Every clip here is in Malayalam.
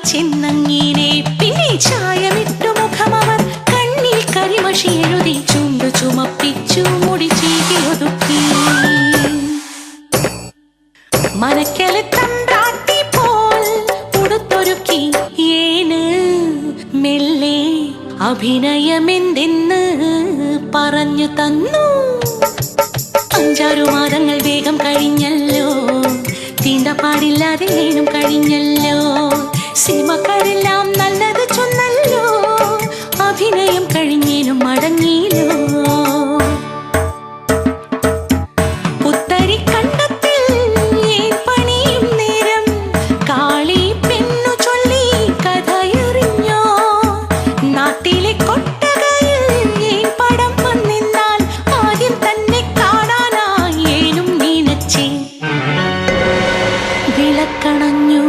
ചെന്നങ്ങീനെ പിന്നെ ചായമിട്ടു മുഖമവർ കണ്ണിൽ കരിമഷി എഴുതി ചുണ്ടു ചുമപ്പിച്ചു മുടി ചീകി ഒതുക്കി മനക്കല് തമ്പ്രാട്ടി പോൽ ഉടുത്തൊരുക്കി ഏന് മെല്ലെ അഭിനയമെന്തെന്ന് പറഞ്ഞു തന്നു 5-6 മാസങ്ങൾ വേഗം കഴിഞ്ഞല്ലോ തീണ്ടപ്പാടില്ലാതെയും കഴിഞ്ഞല്ലോ സിനിമക്കാരെല്ലാം നല്ലത് ചൊന്നല്ലോ അഭിനയം കഴിഞ്ഞേനും മടങ്ങിയില്ലോ പുത്തരി കണ്ടത്തിൽ ഏൻ പണിയും നേരം കാളി പെണ്ണു ചൊല്ലി കഥയറിഞ്ഞോ നാട്ടിലെ കൊട്ടകയിൽ ഏൻ പടം വന്നിന്നാൽ ആദ്യം തന്നെ കാണാനായി ഏനും നീനച്ചേ വിളക്കണഞ്ഞു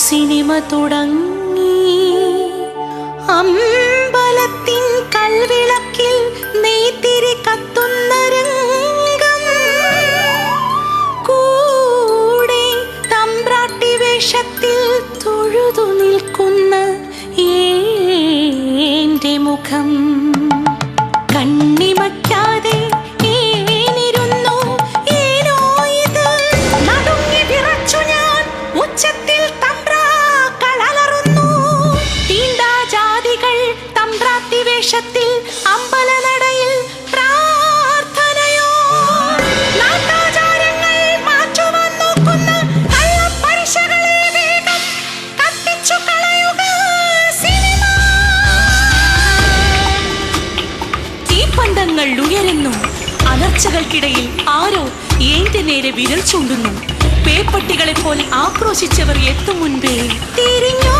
സിനിമ തുടങ്ങി അമ്പലത്തിൻ കൽവിളക്കിൽ നെയ്ത്തിരി കത്തുന്ന രംഗം കൂടെ തമ്പ്രാട്ടി വേഷത്തിൽ തൊഴുതു നിൽക്കുന്ന ഏന്റെ മുഖം കണ്ണിമയ്ക്കാതെ ഏനിരുന്നു ഏനോ ഇത് നടുങ്ങി വിറച്ചു ഞാൻ ഉച്ചത്തിൽ തമ്പ്രാക്കളലറുന്നു തീണ്ടാ ജാതികൾ തമ്പ്രാട്ടി വേഷത്തിൽ അമ്പലനടയിൽ പ്രാർത്ഥനയോ നാട്ടാചാരങ്ങൾ മാറ്റുവാൻ നോക്കുന്ന കള്ളപ്പരിശകളെ വേഗം കത്തിച്ചു കളയുക സിനിമ തീപ്പന്തങ്ങൾ ഉയരുന്നു അലർച്ചകൾക്കിടയിൽ ആരോ ഏന്റെ നേരെ വിരൽ ചൂണ്ടുന്നു പേപ്പട്ടികളെ പോലെ ആക്രോശിച്ചവർ എത്തും മുൻപേ തിരിഞ്ഞോ